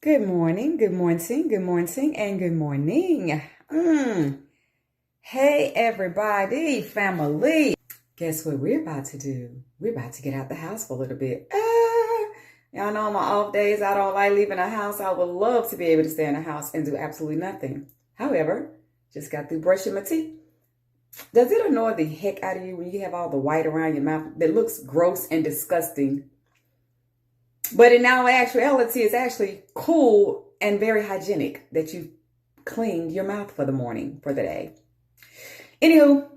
Good morning, good morning, good morning, and good morning. Hey, everybody, family. Guess what we're about to do? We're about to get out the house for a little bit. Y'all know on my off days, I don't like leaving the house. I would love to be able to stay in the house and do absolutely nothing. However, just got through brushing my teeth. Does it annoy the heck out of you when you have all the white around your mouth that looks gross and disgusting? But in all actuality, it's actually cool and very hygienic that you cleaned your mouth for the morning, for the day. Anywho,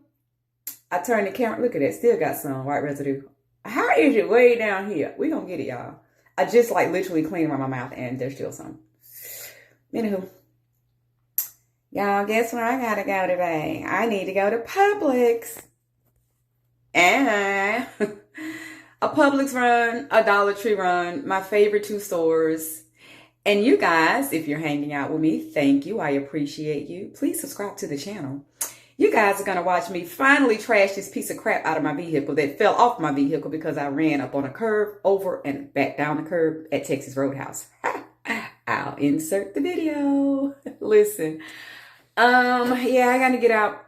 I turned the camera. Look at that. Still got some white residue. How is it way down here? We gonna get it, y'all. I just literally cleaned around my mouth and there's still some. Anywho, y'all, guess where I gotta go today? I need to go to Publix. And a Publix run, a Dollar Tree run, my favorite two stores. And you guys, if you're hanging out with me, thank you. I appreciate you. Please subscribe to the channel. You guys are going to watch me finally trash this piece of crap out of my vehicle that fell off my vehicle because I ran up on a curb, over and back down the curb at Texas Roadhouse. I'll insert the video. Listen. Yeah, I got to get out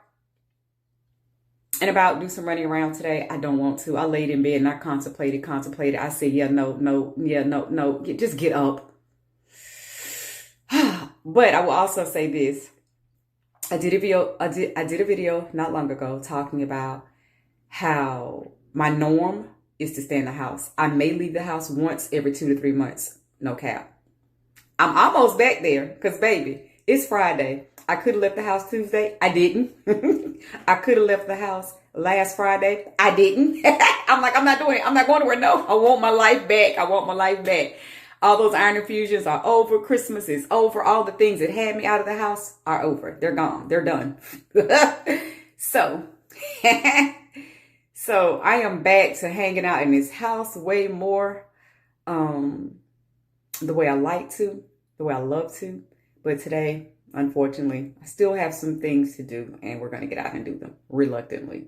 and about, do some running around today. I don't want to. I laid in bed and I contemplated. I said, no, just get up. But I will also say this. I did a video not long ago talking about how my norm is to stay in the house. I may leave the house once every 2 to 3 months. No cap. I'm almost back there because, baby, it's Friday. I could have left the house Tuesday. I didn't. I could have left the house last Friday. I didn't. I'm not doing it. I'm not going nowhere. No, I want my life back. All those iron infusions are over. Christmas is over. All the things that had me out of the house are over. They're gone. They're done. So I am back to hanging out in this house way more the way I like to, the way I love to. But today, unfortunately, I still have some things to do, and we're going to get out and do them reluctantly.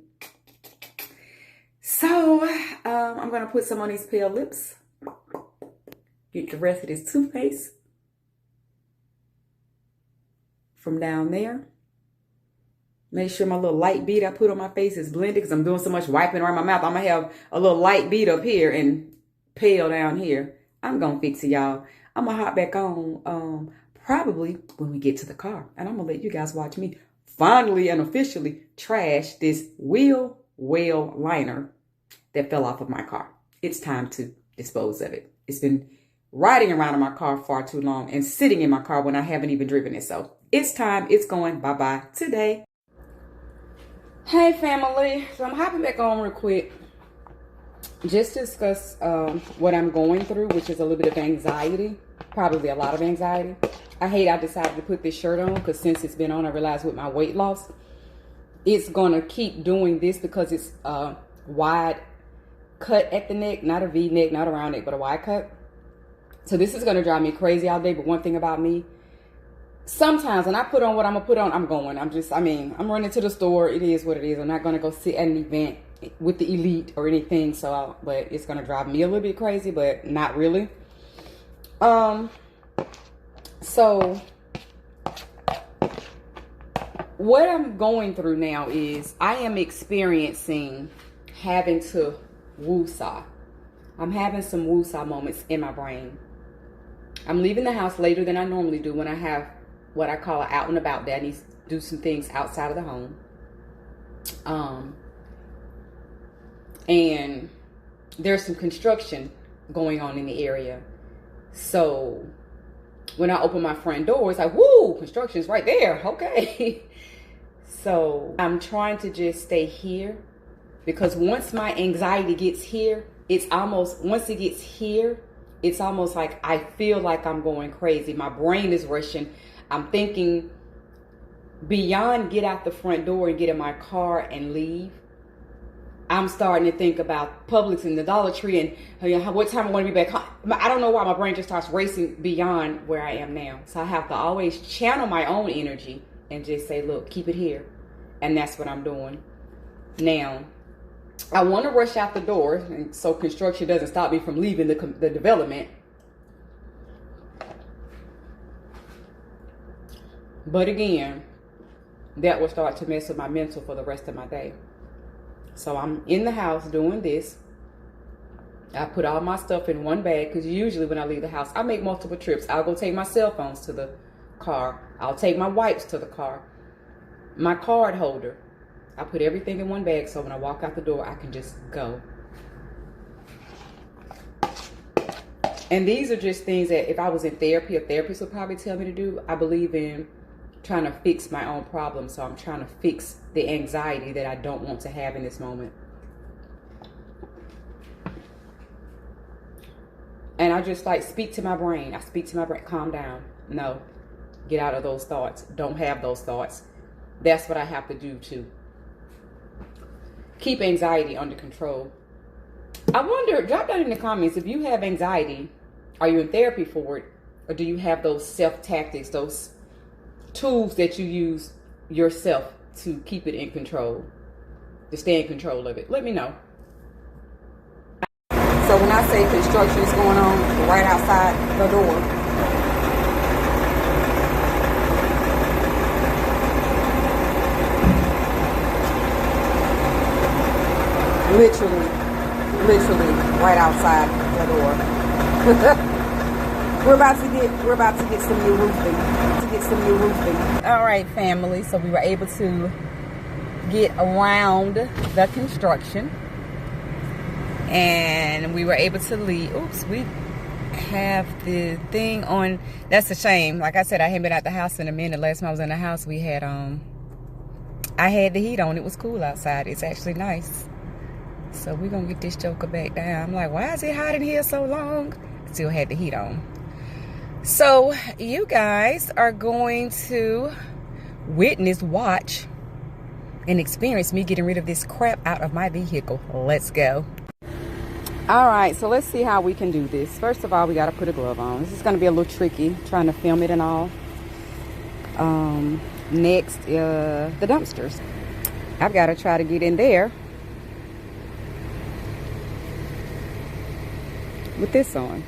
So I'm going to put some on these pale lips. Get the rest of this toothpaste from down there. Make sure my little light bead I put on my face is blended because I'm doing so much wiping around my mouth. I'm going to have a little light bead up here and pale down here. I'm going to fix it, y'all. I'm going to hop back on probably when we get to the car. And I'm going to let you guys watch me finally and officially trash this wheel well liner that fell off of my car. It's time to dispose of it. It's been riding around in my car far too long and sitting in my car when I haven't even driven it. So it's time. It's going bye-bye today. Hey, family. So I'm hopping back on real quick. Just to discuss what I'm going through, which is a little bit of anxiety. Probably a lot of anxiety. I decided to put this shirt on because since it's been on, I realized with my weight loss, it's going to keep doing this because it's a wide cut at the neck. Not a V neck, not a round neck, but a wide cut. So this is going to drive me crazy all day. But one thing about me, sometimes when I put on what I'm going to put on, I'm going. I'm running to the store. It is what it is. I'm not going to go sit at an event with the elite or anything. But it's going to drive me a little bit crazy, but not really. So what I'm going through now is I am experiencing having to woosah. I'm having some woosah moments in my brain. I'm leaving the house later than I normally do when I have what I call an out and about day. I need to do some things outside of the home. And there's some construction going on in the area. So when I open my front door, it's like, woo, construction's right there. Okay. So I'm trying to just stay here because once my anxiety gets here, it's almost like I feel like I'm going crazy. My brain is rushing. I'm thinking beyond get out the front door and get in my car and leave. I'm starting to think about Publix and the Dollar Tree and what time I want to be back home. I don't know why my brain just starts racing beyond where I am now. So I have to always channel my own energy and just say, look, keep it here. And that's what I'm doing. Now, I want to rush out the door so construction doesn't stop me from leaving the development. But again, that will start to mess with my mental for the rest of my day. So I'm in the house doing this. I put all my stuff in one bag, because usually when I leave the house, I make multiple trips. I'll go take my cell phones to the car. I'll take my wipes to the car. My card holder. I put everything in one bag, so when I walk out the door, I can just go. And these are just things that if I was in therapy, a therapist would probably tell me to do. I believe in trying to fix my own problems, so I'm trying to fix the anxiety that I don't want to have in this moment. And I just like speak to my brain. I speak to my brain, calm down. No, get out of those thoughts. Don't have those thoughts. That's what I have to do to keep anxiety under control. I wonder, drop down in the comments if you have anxiety. Are you in therapy for it? Or do you have those self-tactics, those tools that you use yourself to keep it in control, to stay in control of it? Let me know. So when I say construction is going on right outside the door, literally right outside the door. We're about to get some new roofing. All right, family. So we were able to get around the construction. And we were able to leave. Oops, we have the thing on. That's a shame. Like I said, I hadn't been out the house in a minute. Last time I was in the house, we had I had the heat on. It was cool outside. It's actually nice. So we're gonna get this joker back down. I'm like, why is it hot in here so long? Still had the heat on. So you guys are going to watch, and experience me getting rid of this crap out of my vehicle. Let's go. All right, so let's see how we can do this. First of all, we got to put a glove on. This is going to be a little tricky, trying to film it and all. Next, the dumpsters. I've got to try to get in there with this on.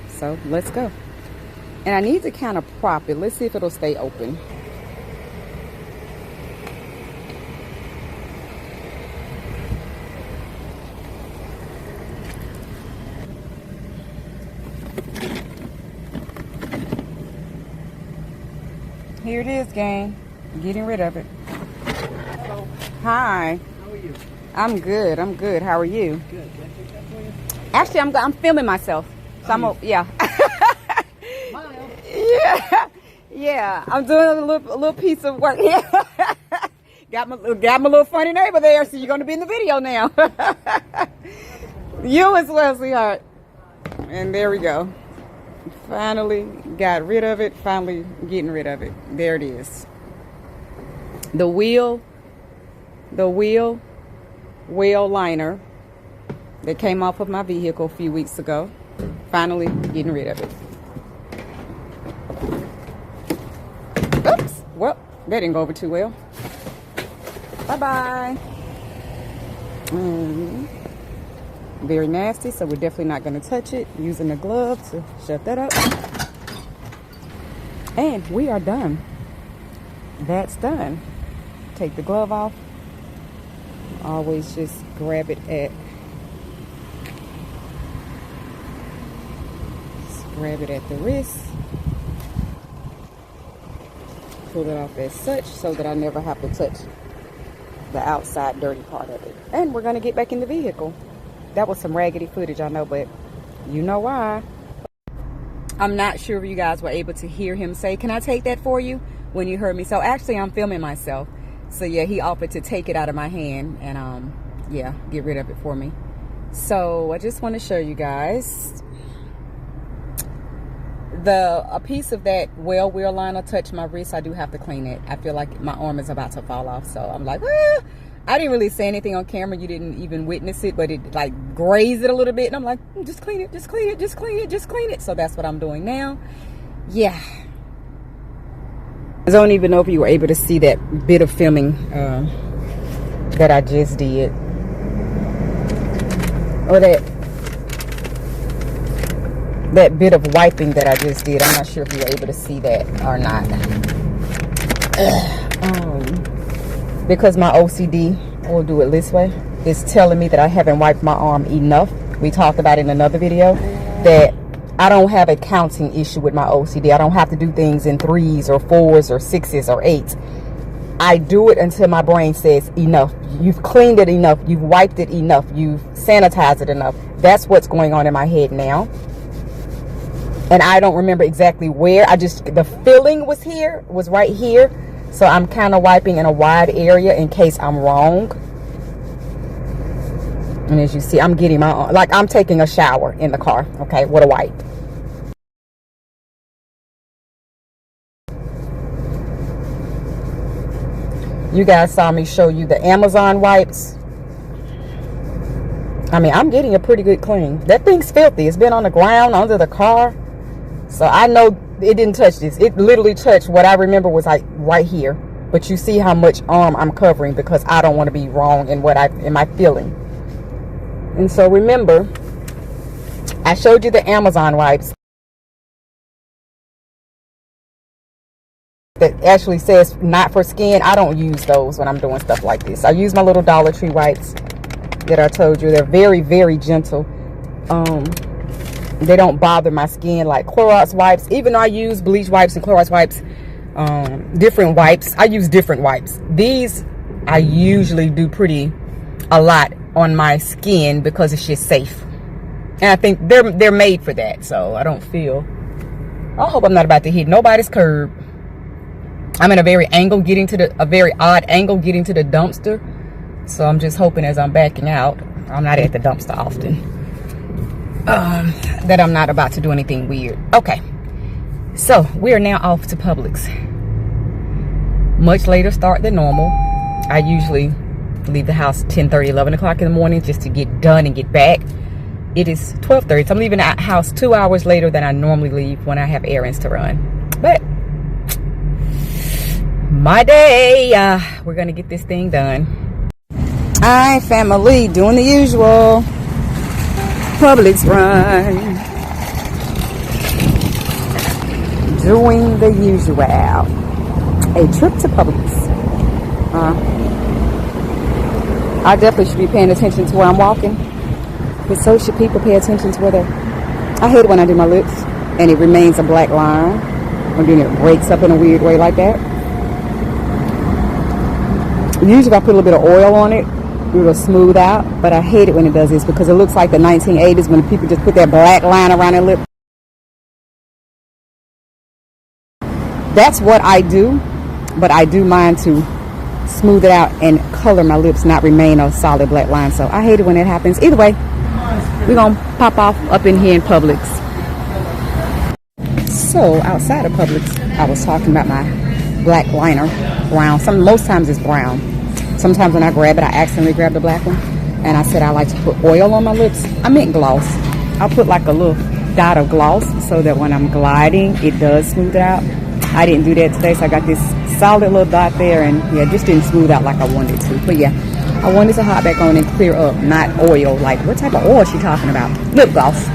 So let's go. And I need to kind of prop it. Let's see if it'll stay open. Here it is, gang. Getting rid of it. Hello. Hi. How are you? I'm good. How are you? Good. Can I take that for you? Actually, I'm filming myself. So yeah. Smile. Yeah. I'm doing a little piece of work. Yeah. got my little funny neighbor there, so you're gonna be in the video now. You as well, sweetheart. And there we go. Finally got rid of it. Finally getting rid of it. There it is. The wheel liner that came off of my vehicle a few weeks ago. Finally getting rid of it. Oops. Well, that didn't go over too well. Bye-bye. Very nasty, so we're definitely not going to touch it. Using a glove to shut that up. And we are done. That's done. Take the glove off. Always just grab it at the wrist. Pull it off as such so that I never have to touch the outside dirty part of it. And we're going to get back in the vehicle. That was some raggedy footage, I know, but you know why. I'm not sure if you guys were able to hear him say, "Can I take that for you?" when you heard me. So actually, I'm filming myself. So yeah, he offered to take it out of my hand and yeah, get rid of it for me. So I just want to show you guys. A piece of that wheel liner touched my wrist. I do have to clean it. I feel like my arm is about to fall off. So I'm like, I didn't really say anything on camera. You didn't even witness it, but it like grazed it a little bit. And I'm like, just clean it, just clean it, just clean it, just clean it. So that's what I'm doing now. Yeah. I don't even know if you were able to see that bit of filming that I just did. Or that bit of wiping that I just did. I'm not sure if you were able to see that or not. Because my OCD will do it this way. It's telling me that I haven't wiped my arm enough. We talked about it in another video that I don't have a counting issue with my OCD. I don't have to do things in 3s or 4s or 6s or 8s. I do it until my brain says enough. You've cleaned it enough. You've wiped it enough. You've sanitized it enough. That's what's going on in my head now. And I don't remember exactly where. The feeling was right here. So I'm kind of wiping in a wide area in case I'm wrong. And as you see, I'm getting my own, like I'm taking a shower in the car. Okay, with a wipe. You guys saw me show you the Amazon wipes. I mean, I'm getting a pretty good clean. That thing's filthy. It's been on the ground under the car. So I know it didn't touch this. It literally touched what I remember was like right here. But you see how much arm I'm covering because I don't want to be wrong in my feeling. And so remember, I showed you the Amazon wipes that actually says not for skin. I don't use those when I'm doing stuff like this. I use my little Dollar Tree wipes that I told you. They're very, very gentle. They don't bother my skin like Clorox wipes. Even though I use bleach wipes and Clorox wipes, different wipes, I use different wipes. These I usually do a lot on my skin because it's just safe. And I think they're made for that. So I hope I'm not about to hit nobody's curb. I'm in a very odd angle getting to the dumpster. So I'm just hoping as I'm backing out, I'm not at the dumpster often, that I'm not about to do anything weird. Okay, so we are now off to Publix. Much later start than normal. I usually leave the house 10:30, 11 o'clock in the morning just to get done and get back. It is 12:30, so I'm leaving the house 2 hours later than I normally leave when I have errands to run. But my day, we're gonna get this thing done. Hi family, doing the usual Publix run. Doing the usual. A trip to Publix. I definitely should be paying attention to where I'm walking. But so should people pay attention to where they're. I hate when I do my lips and it remains a black line. Or then it breaks up in a weird way like that. Usually if I put a little bit of oil on it, it'll smooth out. But I hate it when it does this because it looks like the 1980s when people just put that black line around their lip. That's what I do. But I do mine to smooth it out and color my lips, not remain a solid black line. So I hate it when it happens. Either way, we're going to pop off up in here in Publix. So outside of Publix, I was talking about my black liner, brown. Most times it's brown. Sometimes when I grab it, I accidentally grab the black one. And I said I like to put oil on my lips. I meant gloss. I'll put like a little dot of gloss so that when I'm gliding, it does smooth it out. I didn't do that today, so I got this solid little dot there, and yeah, just didn't smooth out like I wanted to. But yeah, I wanted to hop back on and clear up, not oil. Like, what type of oil is she talking about? Lip gloss.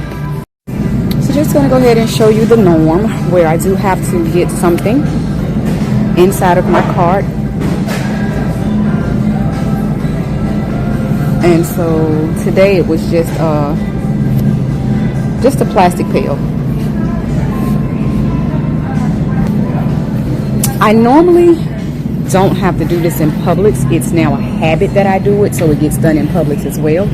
So just gonna go ahead and show you the norm where I do have to get something inside of my cart. And so today it was just a plastic pill. I normally don't have to do this in Publix. It's now a habit that I do it, so it gets done in Publix as well.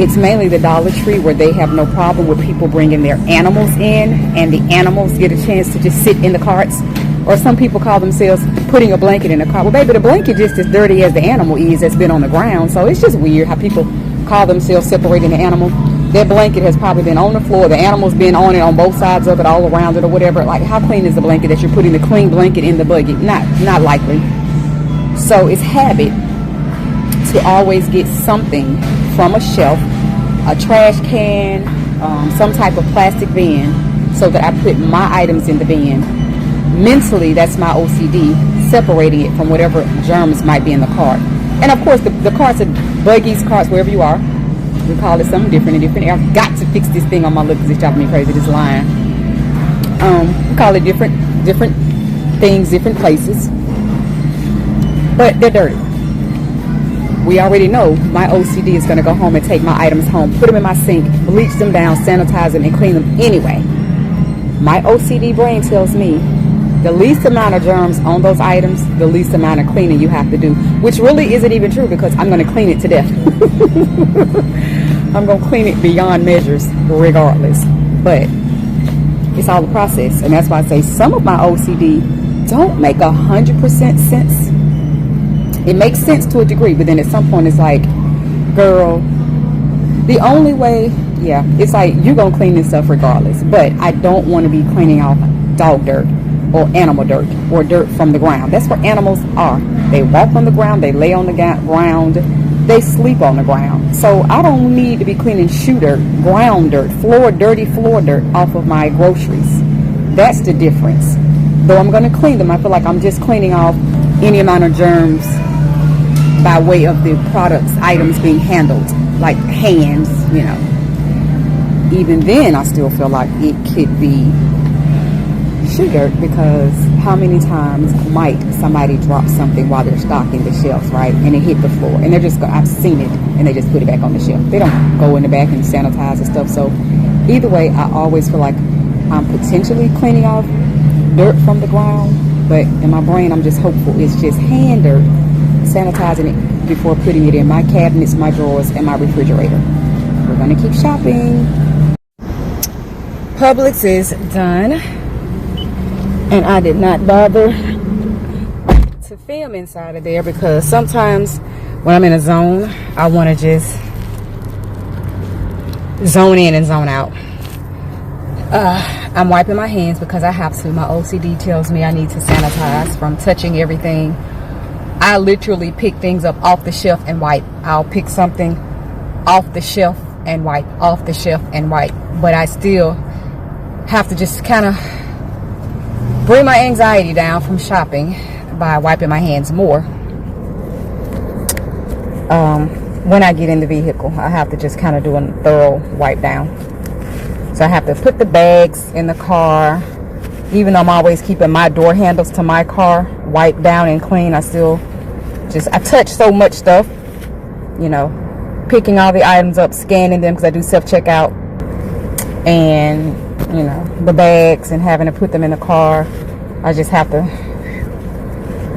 It's mainly the Dollar Tree where they have no problem with people bringing their animals in and the animals get a chance to just sit in the carts. Or some people call themselves putting a blanket in the cart. Well, baby, the blanket just as dirty as the animal is that's been on the ground. So it's just weird how people call themselves separating the animal. That blanket has probably been on the floor. The animal's been on it on both sides of it, all around it or whatever. Like, how clean is the blanket that you're putting the clean blanket in the buggy? Not likely. So it's habit to always get something from a shelf, a trash can, some type of plastic bin, so that I put my items in the bin. Mentally, that's my OCD, separating it from whatever germs might be in the cart. And of course, the carts are buggies, carts, wherever you are. We call it something different in different areas. I've got to fix this thing on my lip because it's driving me crazy, this line. We call it different things, different places, but they're dirty. We already know my OCD is going to go home and take my items home, put them in my sink, bleach them down, sanitize them, and clean them anyway. My OCD brain tells me the least amount of germs on those items, the least amount of cleaning you have to do, which really isn't even true because I'm going to clean it to death. I'm going to clean it beyond measures regardless. But it's all a process. And that's why I say some of my OCD don't make 100% sense. It makes sense to a degree, but then at some point it's like, girl, the only way, yeah, it's like you're going to clean this stuff regardless. But I don't want to be cleaning off dog dirt or animal dirt or dirt from the ground. That's where animals are. They walk on the ground, they lay on the ground, they sleep on the ground. So I don't need to be cleaning shoe dirt, ground dirt, dirty floor dirt off of my groceries. That's the difference. Though I'm going to clean them, I feel like I'm just cleaning off any amount of germs by way of the products, items being handled, like hands, you know. Even then, I still feel like it could be shoe dirt, because how many times might somebody drop something while they're stocking the shelves, right? And it hit the floor, and they're just I've seen it, and they just put it back on the shelf. They don't go in the back and sanitize and stuff. So either way, I always feel like I'm potentially cleaning off dirt from the ground, but in my brain, I'm just hopeful it's just hand dirt, sanitizing it before putting it in my cabinets, my drawers, and my refrigerator. We're gonna keep shopping. Publix is done, and I did not bother to film inside of there because sometimes when I'm in a zone, I want to just zone in and zone out. I'm wiping my hands because I have to. My OCD tells me I need to sanitize from touching everything. I literally pick things up off the shelf and wipe. I'll pick something off the shelf and wipe, off the shelf and wipe. But I still have to just kind of bring my anxiety down from shopping by wiping my hands more. When I get in the vehicle, I have to just kind of do a thorough wipe down. So I have to put the bags in the car. Even though I'm always keeping my door handles to my car wiped down and clean, I touch so much stuff, you know, picking all the items up, scanning them because I do self-checkout, and, you know, the bags and having to put them in the car. I just have to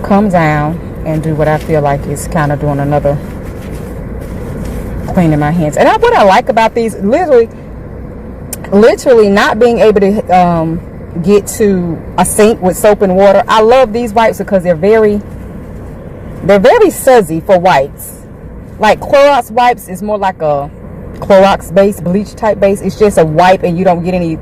come down and do what I feel like is kind of doing another cleaning my hands. And what I like about these, literally not being able to get to a sink with soap and water. I love these wipes because they're very sudsy for wipes. Like Clorox wipes is more like a Clorox base, bleach type base. It's just a wipe and you don't get you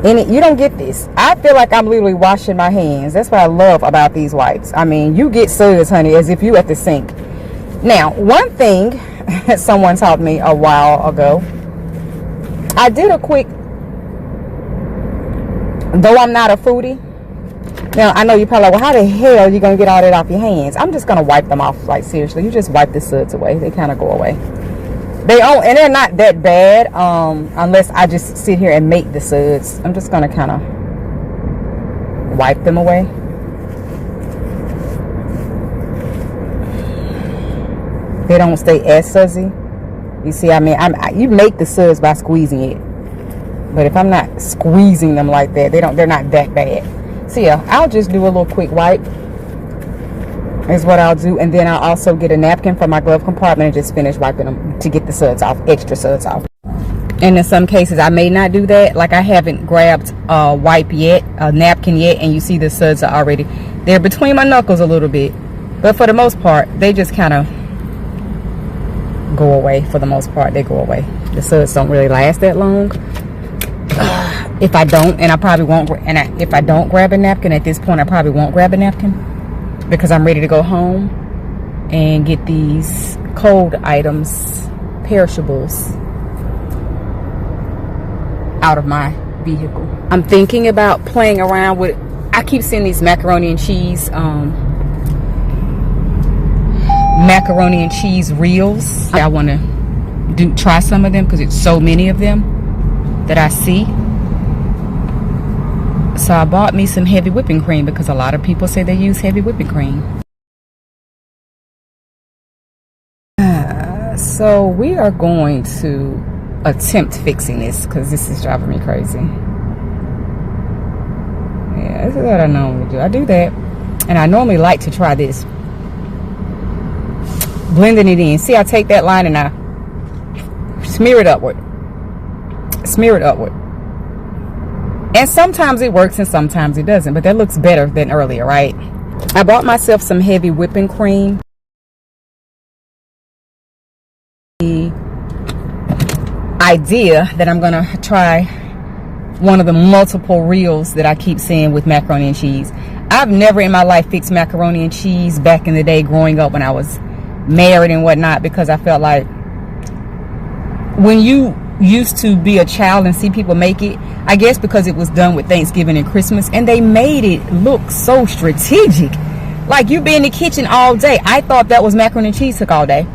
don't get this. I feel like I'm literally washing my hands. That's what I love about these wipes. I mean, you get suds, honey, as if you at the sink. Now, one thing that someone taught me a while ago, I did a quick, though I'm not a foodie. Now, I know you're probably like, well, how the hell are you going to get all that off your hands? I'm just going to wipe them off, like, seriously. You just wipe the suds away. They kind of go away. And they're not that bad, unless I just sit here and make the suds. I'm just going to kind of wipe them away. They don't stay as sudsy. You see, I mean, you make the suds by squeezing it. But if I'm not squeezing them like that, they're not that bad. So yeah, I'll just do a little quick wipe is what I'll do. And then I'll also get a napkin from my glove compartment and just finish wiping them to get the suds off, extra suds off. And in some cases, I may not do that. Like I haven't grabbed a wipe yet, a napkin yet, and you see the suds are already, they're between my knuckles a little bit. But for the most part, they just kind of go away. For the most part, they go away. The suds don't really last that long. If I don't, and I probably won't, if I don't grab a napkin at this point, I probably won't grab a napkin because I'm ready to go home and get these cold items, perishables, out of my vehicle. I'm thinking about playing around with, I keep seeing these macaroni and cheese reels. I want to try some of them because it's so many of them that I see. So I bought me some heavy whipping cream because a lot of people say they use heavy whipping cream. So we are going to attempt fixing this because this is driving me crazy. Yeah, this is what I normally do. I do that, and I normally like to try this. Blending it in. See, I take that line and I smear it upward. Smear it upward. And sometimes it works and sometimes it doesn't, but that looks better than earlier, right? I bought myself some heavy whipping cream. The idea that I'm gonna try one of the multiple reels that I keep seeing with macaroni and cheese. I've never in my life fixed macaroni and cheese back in the day growing up when I was married and whatnot, because I felt like when you used to be a child and see people make it, I guess because it was done with Thanksgiving and Christmas, and they made it look so strategic, like you be in the kitchen all day. I thought that was macaroni and cheese took all day.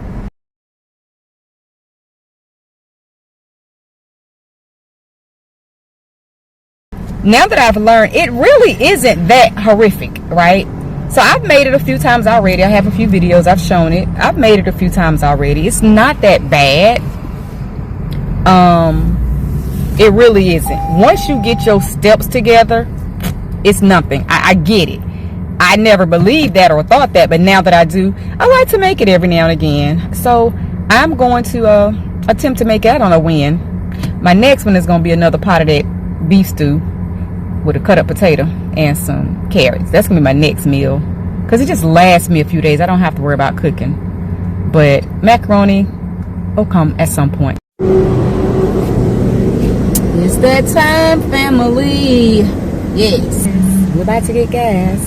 Now that I've learned, it really isn't that horrific, right? So I've made it a few times already. I have a few videos, I've shown it. I've made it a few times already. It's not that bad. It really isn't. Once you get your steps together, it's nothing. I get it. I never believed that or thought that, but now that I do, I like to make it every now and again. So I'm going to attempt to make it. I don't know when. My next one is going to be another pot of that beef stew with a cut up potato and some carrots. That's gonna be my next meal because it just lasts me a few days. I don't have to worry about cooking, but macaroni will come at some point. It's that time, family. Yes, we're about to get gas.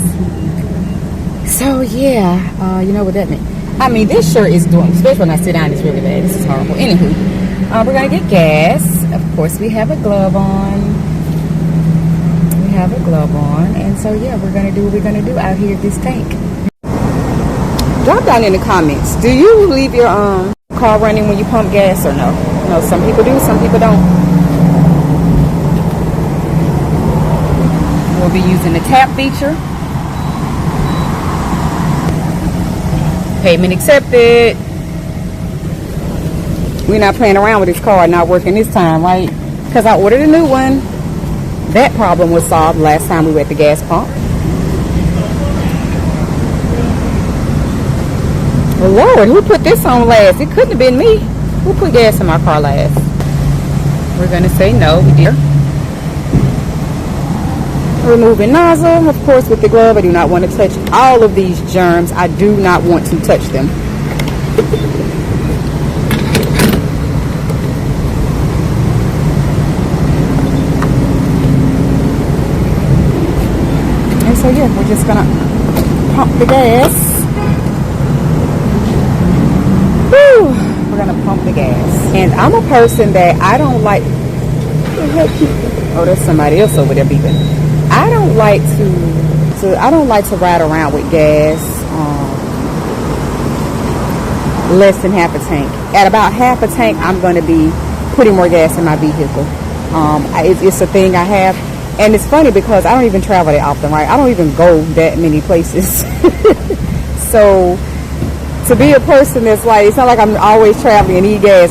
So yeah, you know what that means. I mean, this shirt is doing, especially when I sit down, it's really bad. This is horrible. Anywho, we're gonna get gas. Of course, we have a glove on. Have a glove on, and so yeah, we're gonna do what we're gonna do out here at this tank. Drop down in the comments, do you leave your car running when you pump gas or no? No, some people do, some people don't. We'll be using the tap feature. Payment accepted. We're not playing around with this car not working this time, right? Because I ordered a new one. That problem was solved last time we were at the gas pump. Well, Lord, who put this on last? It couldn't have been me. Who put gas in my car last? We're going to say no, we did. Removing nozzle, of course, with the glove. I do not want to touch all of these germs. I do not want to touch them. So yeah, we're just gonna pump the gas. Woo! We're gonna pump the gas. And I'm a person that I don't like. Oh, there's somebody else over there beeping. I don't like to ride around with gas less than half a tank. At about half a tank, I'm gonna be putting more gas in my vehicle. It's a thing I have. And it's funny because I don't even travel that often, right? I don't even go that many places. So to be a person that's like, it's not like I'm always traveling and need gas,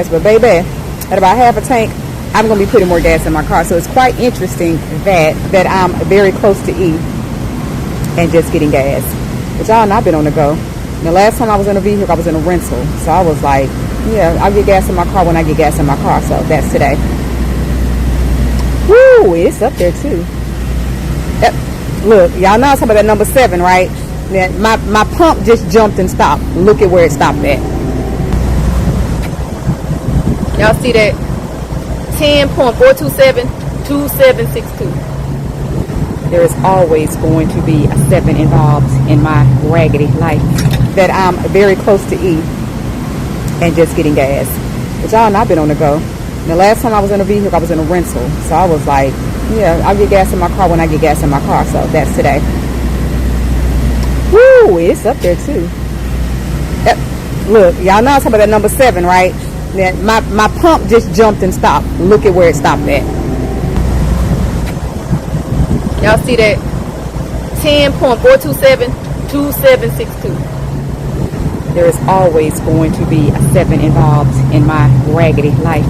but baby, at about half a tank, I'm going to be putting more gas in my car. So it's quite interesting that I'm very close to E and just getting gas. But y'all know I've been on the go. The last time I was in a vehicle, I was in a rental. So I was like, yeah, I'll get gas in my car when I get gas in my car. So that's today. Woo, it's up there too. Yep. Look, y'all know I'm talking about that number 7, right? My pump just jumped and stopped. Look at where it stopped at. Y'all see that? 10.4272762. There is always going to be a 7 involved in my raggedy life. That I'm very close to E and just getting gas. But y'all know I've been on the go. The last time I was in a vehicle, I was in a rental. So I was like, yeah, I'll get gas in my car when I get gas in my car. So that's today. Woo, it's up there too. Yep. Look, y'all know I'm talking about that number 7, right? My pump just jumped and stopped. Look at where it stopped at. Y'all see that? 10.4272762. There is always going to be a 7 involved in my raggedy life.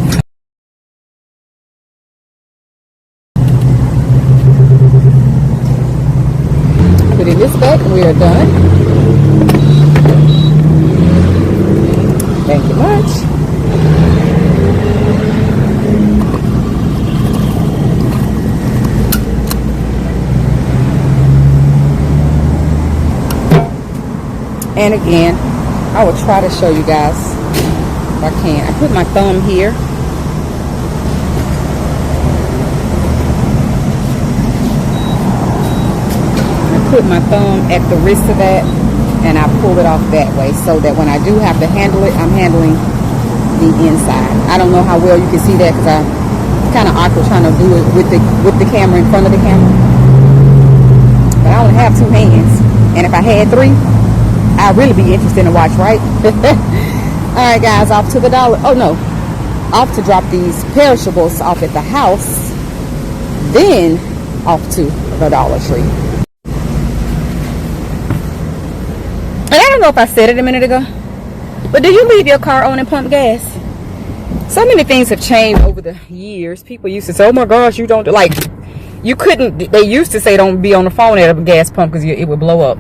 Putting this back, we are done. Thank you much. And again, I will try to show you guys if I can. I put my thumb here. I put my thumb at the wrist of that, and I pull it off that way so that when I do have to handle it, I'm handling the inside. I don't know how well you can see that because it's kind of awkward trying to do it with the camera in front of the camera. But I only have 2 hands, and if I had 3, I'd really be interested to watch, right? Alright guys, off to the dollar. Oh no, off to drop these perishables off at the house, then off to the Dollar Tree. And I don't know if I said it a minute ago, but do you leave your car on and pump gas? So many things have changed over the years. People used to say, oh my gosh, you don't, like, you couldn't, they used to say don't be on the phone at a gas pump because it would blow up.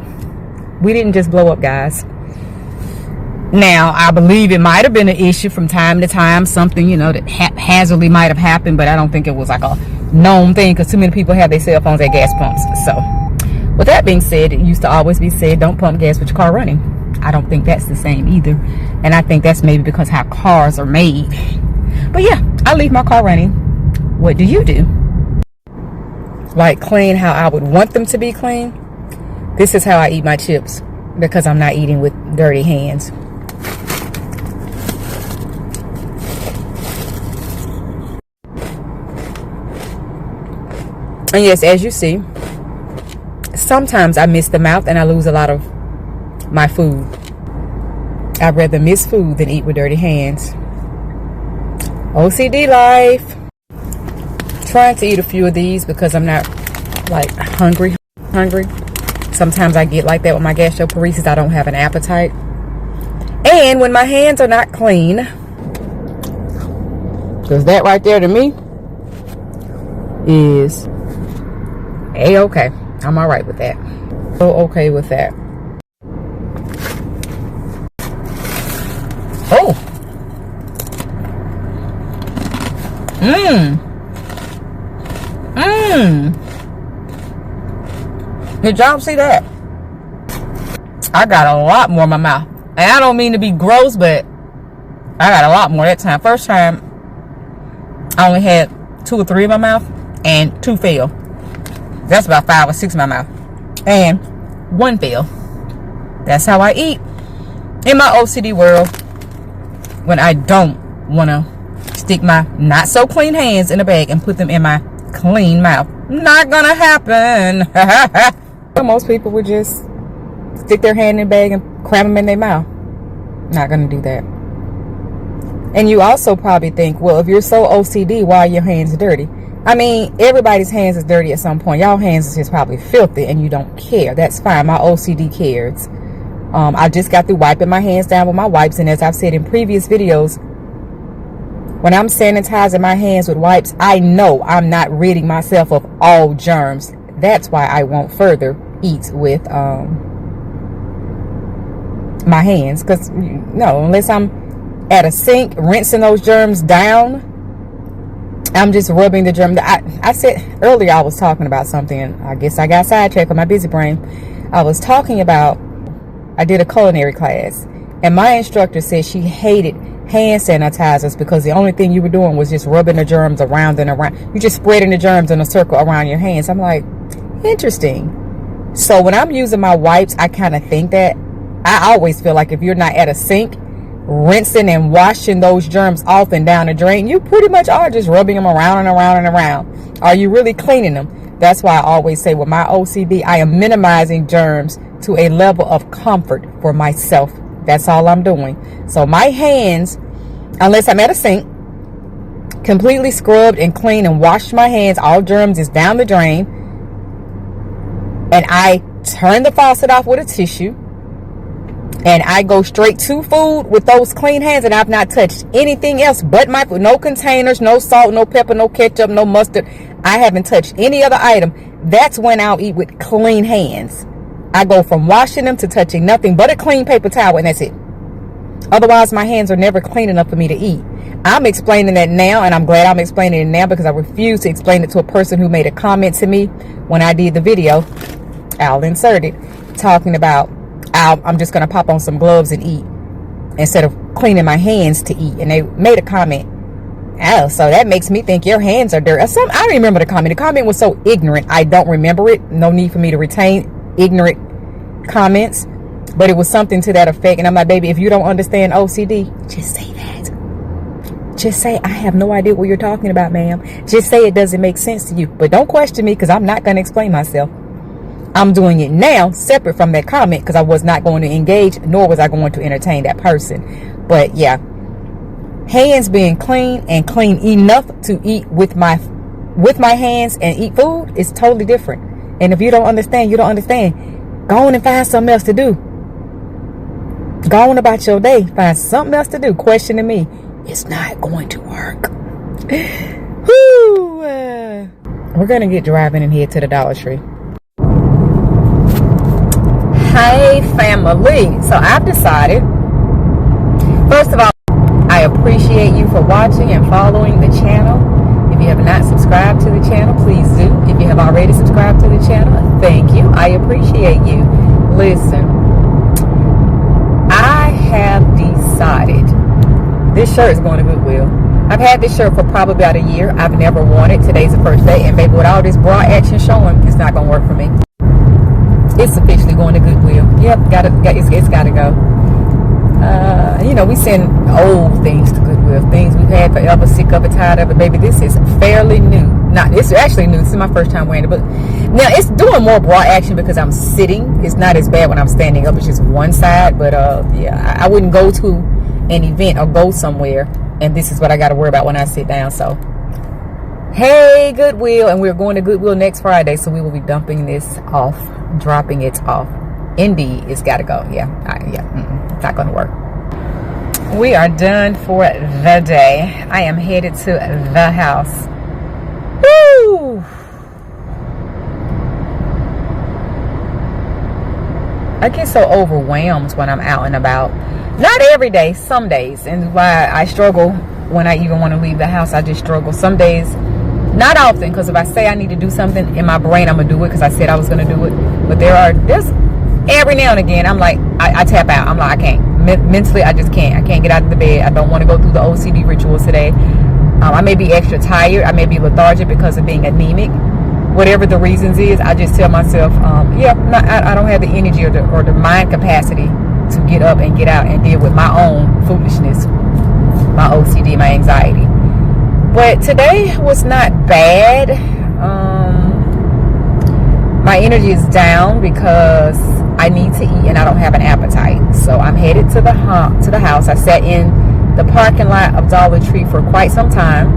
We didn't just blow up, guys. Now, I believe it might have been an issue from time to time. Something, you know, that haphazardly might have happened. But I don't think it was like a known thing because too many people have their cell phones at gas pumps. So, with that being said, it used to always be said, don't pump gas with your car running. I don't think that's the same either. And I think that's maybe because how cars are made. But yeah, I leave my car running. What do you do? Like clean how I would want them to be clean? This is how I eat my chips because I'm not eating with dirty hands. And yes, as you see, sometimes I miss the mouth and I lose a lot of my food. I'd rather miss food than eat with dirty hands. OCD life. Trying to eat a few of these because I'm not like hungry. Sometimes I get like that with my gastroparesis. I don't have an appetite. And when my hands are not clean, because that right there to me is A-okay. I'm all right with that. So okay with that. Oh. Did y'all see that? I got a lot more in my mouth. And I don't mean to be gross, but I got a lot more that time. First time, I only had 2 or 3 in my mouth, and 2 fell. That's about 5 or 6 in my mouth. And 1 fell. That's how I eat in my OCD world when I don't want to stick my not so clean hands in a bag and put them in my clean mouth. Not gonna happen. Most people would just stick their hand in a bag and cram them in their mouth. Not gonna do that. And you also probably think, well, if you're so OCD, why are your hands dirty? I mean, everybody's hands is dirty at some point. Y'all hands is just probably filthy and you don't care. That's fine. My OCD cares. I just got through wiping my hands down with my wipes, and as I've said in previous videos, when I'm sanitizing my hands with wipes, I know I'm not ridding myself of all germs. That's why I won't further eat with my hands. Because, no, unless I'm at a sink rinsing those germs down, I'm just rubbing the germ. I said earlier I was talking about something, and I guess I got sidetracked with my busy brain. I was talking about, I did a culinary class, and my instructor said she hated hand sanitizers because the only thing you were doing was just rubbing the germs around and around. You're just spreading the germs in a circle around your hands. I'm like, interesting. So when I'm using my wipes, I kind of think that. I always feel like if you're not at a sink rinsing and washing those germs off and down the drain, you pretty much are just rubbing them around and around and around. Are you really cleaning them? That's why I always say with my OCD, I am minimizing germs to a level of comfort for myself. That's all I'm doing. So my hands, unless I'm at a sink, completely scrubbed and clean and washed my hands, all germs is down the drain. and I turn the faucet off with a tissue, and I go straight to food with those clean hands, and I've not touched anything else but my food. No containers, no salt, no pepper, no ketchup, no mustard. I haven't touched any other item. That's when I'll eat with clean hands. I go from washing them to touching nothing but a clean paper towel, and that's it. Otherwise, my hands are never clean enough for me to eat. I'm explaining that now, and I'm glad I'm explaining it now, because I refuse to explain it to a person who made a comment to me when I did the video. I'll insert it, talking about I'm just going to pop on some gloves and eat instead of cleaning my hands to eat. And they made a comment. Oh, so that makes me think your hands are dirty. I don't remember the comment. The comment was so ignorant, I don't remember it. No need for me to retain ignorant comments, but it was something to that effect. And I'm like, baby, if you don't understand OCD, just say that. Just say, I have no idea what you're talking about, ma'am. Just say it doesn't make sense to you. But don't question me, because I'm not going to explain myself. I'm doing it now separate from that comment, because I was not going to engage, nor was I going to entertain that person. But yeah, hands being clean and clean enough to eat with my hands and eat food is totally different. And if you don't understand, you don't understand. Go on and find something else to do. Go on about your day. Find something else to do. Questioning me, it's not going to work. Whew. We're going to get driving and head to the Dollar Tree. Hey, family. So I've decided, first of all, I appreciate you for watching and following the channel. If you have not subscribed to the channel, please do. If you have already subscribed to the channel, thank you. I appreciate you. Listen, I have decided this shirt is going to Goodwill. I've had this shirt for probably about a year. I've never worn it. Today's the first day, and baby, with all this bra action showing, it's not going to work for me. It's officially going to Goodwill. Yep, it's got to go. We send old things to Goodwill, things we've had forever, sick of it, tired of it. Baby, this is fairly new. It's actually new. This is my first time wearing it, but now it's doing more bra action because I'm sitting. It's not as bad when I'm standing up. It's just one side, but yeah, I wouldn't go to an event or go somewhere, and this is what I got to worry about when I sit down. So, hey, Goodwill, and we're going to Goodwill next Friday, so we will be dropping it off. Indeed, it's got to go. Yeah, it's not going to work. We are done for the day. I am headed to the house. Woo! I get so overwhelmed when I'm out and about. Not every day, some days. And why I struggle when I even want to leave the house. I just struggle. Some days, not often, because if I say I need to do something in my brain, I'm going to do it because I said I was going to do it. But there's every now and again, I'm like, I tap out. I'm like, I can't. Mentally, I just can't. I can't get out of the bed. I don't want to go through the OCD rituals today. I may be extra tired. I may be lethargic because of being anemic. Whatever the reasons is, I just tell myself, I don't have the energy or the mind capacity to get up and get out and deal with my own foolishness, my OCD, my anxiety. But today was not bad. My energy is down because I need to eat and I don't have an appetite. So I'm headed to the house. I sat in the parking lot of Dollar Tree for quite some time,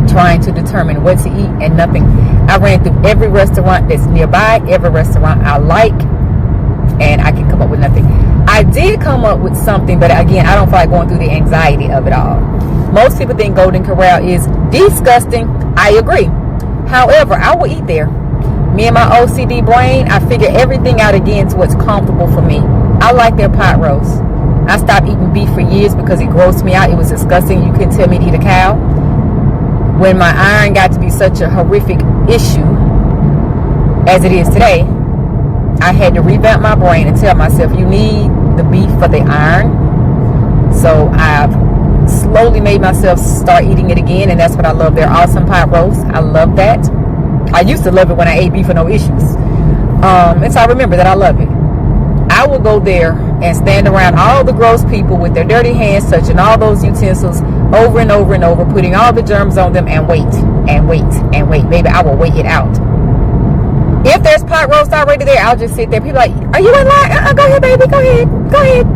trying to determine what to eat, and nothing. I ran through every restaurant that's nearby, every restaurant I like, and I can come up with nothing. I did come up with something, but again, I don't feel like going through the anxiety of it all. Most people think Golden Corral is disgusting. I agree. However, I will eat there. Me and my OCD brain, I figure everything out again to what's comfortable for me. I like their pot roast. I stopped eating beef for years because it grossed me out. It was disgusting. You couldn't tell me to eat a cow. When my iron got to be such a horrific issue as it is today, I had to revamp my brain and tell myself, you need the beef for the iron. So I've slowly made myself start eating it again, and that's what I love. Their awesome pot roast. I love that. I used to love it when I ate beef for no issues. And so I remember that I love it. I will go there and stand around all the gross people with their dirty hands touching all those utensils over and over and over, putting all the germs on them, and wait and wait and wait. Baby, I will wait it out. If there's pot roast already there, I'll just sit there. People are like, are you in line? Go ahead, baby. Go ahead.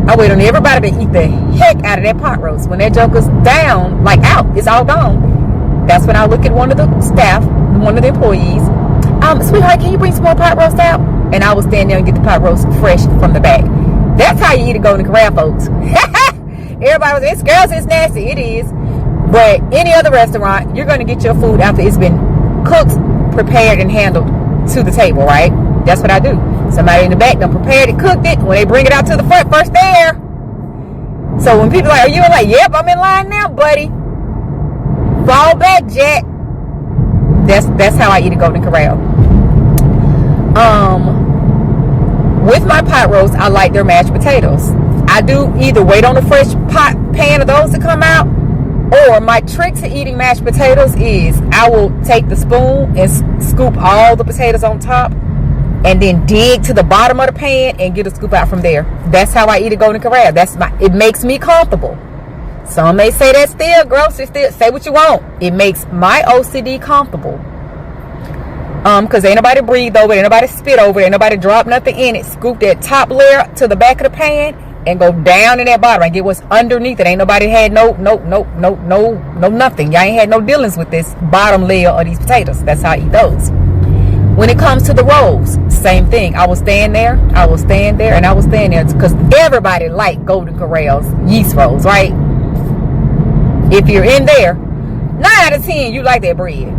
I wait on everybody to eat the heck out of that pot roast. When that joker's down, like out, it's all gone. That's when I look at one of the staff, one of the employees. Sweetheart, can you bring some more pot roast out? And I will stand there and get the pot roast fresh from the bag. That's how you eat a Golden Corral, folks. Everybody was, it's girls, it's nasty. It is. But any other restaurant, you're going to get your food after it's been cooked, prepared, and handled to the table, right? That's what I do. Somebody in the back done prepared it, cooked it. When they bring it out to the front, first there. So when people are like, are you in line? Yep, I'm in line now, buddy. Fall back, Jack. That's how I eat a Golden Corral. With my pot roast, I like their mashed potatoes. I do either wait on the fresh pan of those to come out, or my trick to eating mashed potatoes is I will take the spoon and scoop all the potatoes on top, and then dig to the bottom of the pan and get a scoop out from there. That's how I eat a Golden Corral. It makes me comfortable. Some may say that's still gross. It's still, say what you want. It makes my OCD comfortable. Because ain't nobody breathe over it, ain't nobody spit over it, ain't nobody drop nothing in it. Scoop that top layer to the back of the pan and go down in that bottom and get what's underneath it. Ain't nobody had no nothing. Y'all ain't had no dealings with this bottom layer of these potatoes. That's how I eat those. When it comes to the rolls, same thing. I will stand there, and I will stand there, because everybody like Golden Corral's yeast rolls, right? If you're in there, 9 out of 10, you like that bread.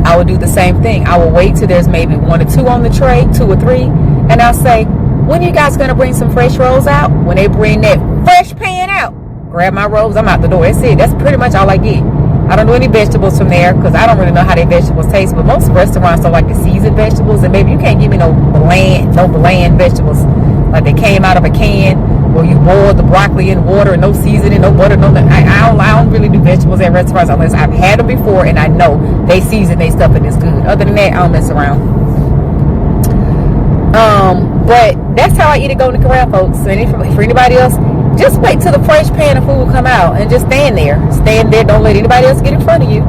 I will do the same thing. I will wait till there's maybe 1 or 2 on the tray, 2 or 3, and I'll say, when are you guys going to bring some fresh rolls out? When they bring that fresh pan out, grab my rolls, I'm out the door. That's it. That's pretty much all I get. I don't do any vegetables from there because I don't really know how their vegetables taste, but most restaurants don't like the seasoned vegetables, and maybe you can't give me no bland vegetables like they came out of a can where you boil the broccoli in water and no seasoning, no butter, I don't really do vegetables at restaurants unless I've had them before and I know they season their stuff and it's good. Other than that, I don't mess around. But that's how I eat a Golden Corral, folks. And for anybody else, just wait till the fresh pan of food will come out and just stand there. Stand there. Don't let anybody else get in front of you.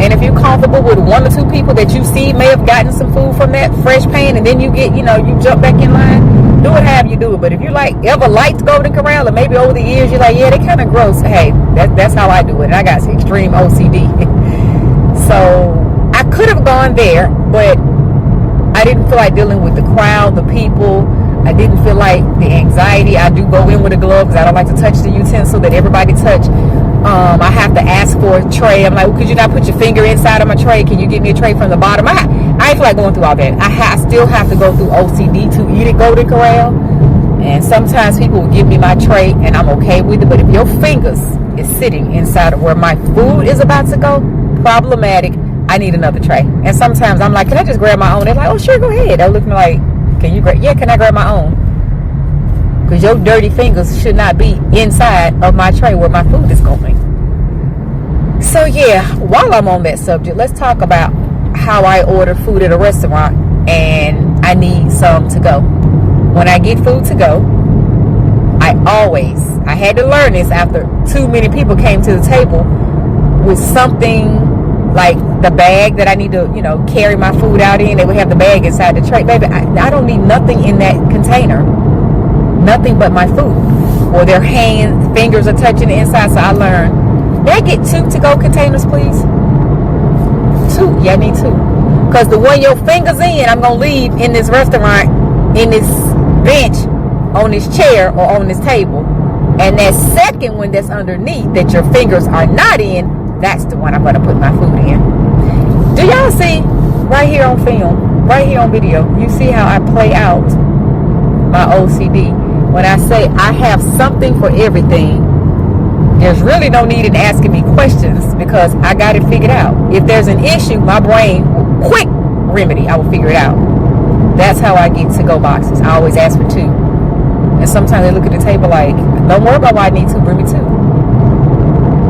And if you're comfortable with 1 or 2 people that you see may have gotten some food from that fresh pan, and then you get, you jump back in line, do it however you do it. But if you ever liked Golden Corral, or maybe over the years you're like, yeah, they kind of gross. Hey, that's how I do it. And I got extreme OCD. So I could have gone there, but I didn't feel like dealing with the crowd, the people. I didn't feel like the anxiety. I do go in with a glove because I don't like to touch the utensil that everybody touch. I have to ask for a tray. I'm like, well, could you not put your finger inside of my tray? Can you give me a tray from the bottom? I ain't feel like going through all that. I still have to go through OCD to eat at Golden Corral. And sometimes people will give me my tray and I'm okay with it. But if your fingers is sitting inside of where my food is about to go, problematic. I need another tray. And sometimes I'm like, can I just grab my own? They're like, oh, sure, go ahead. They'll look at me like, can I grab my own? Because your dirty fingers should not be inside of my tray where my food is going. So yeah, while I'm on that subject, let's talk about how I order food at a restaurant and I need some to go. When I get food to go, I had to learn this after too many people came to the table with something like the bag that I need to, carry my food out in. They would have the bag inside the tray. Baby, I don't need nothing in that container. Nothing but my food. Or their fingers are touching the inside. So I learned, may I get 2 to-go containers, please? 2. Yeah, I need 2. Because the one your fingers in, I'm going to leave in this restaurant, in this bench, on this chair, or on this table. And that second one that's underneath that your fingers are not in, that's the one I'm going to put my food in. Do y'all see right here on film, right here on video, you see how I play out my OCD? When I say I have something for everything, there's really no need in asking me questions because I got it figured out. If there's an issue, my brain, quick remedy, I will figure it out. That's how I get to-go boxes. I always ask for 2. And sometimes they look at the table like, don't worry about why I need 2, bring me 2.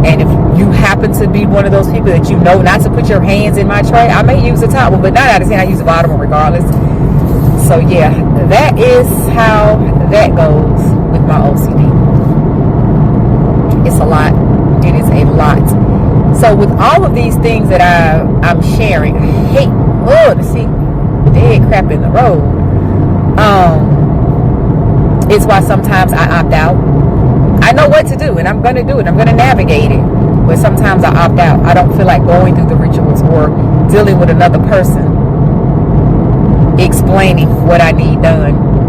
And if you happen to be one of those people that you know not to put your hands in my tray, I may use the top one, but 9 out of 10 I use the bottom one regardless. So yeah, that is how that goes with my OCD. It's a lot. It is a lot. So with all of these things that I'm sharing, I hate to see dead crap in the road. It's why sometimes I opt out. I know what to do and I'm going to do it. I'm going to navigate it. But sometimes I opt out. I don't feel like going through the rituals or dealing with another person, explaining what I need done.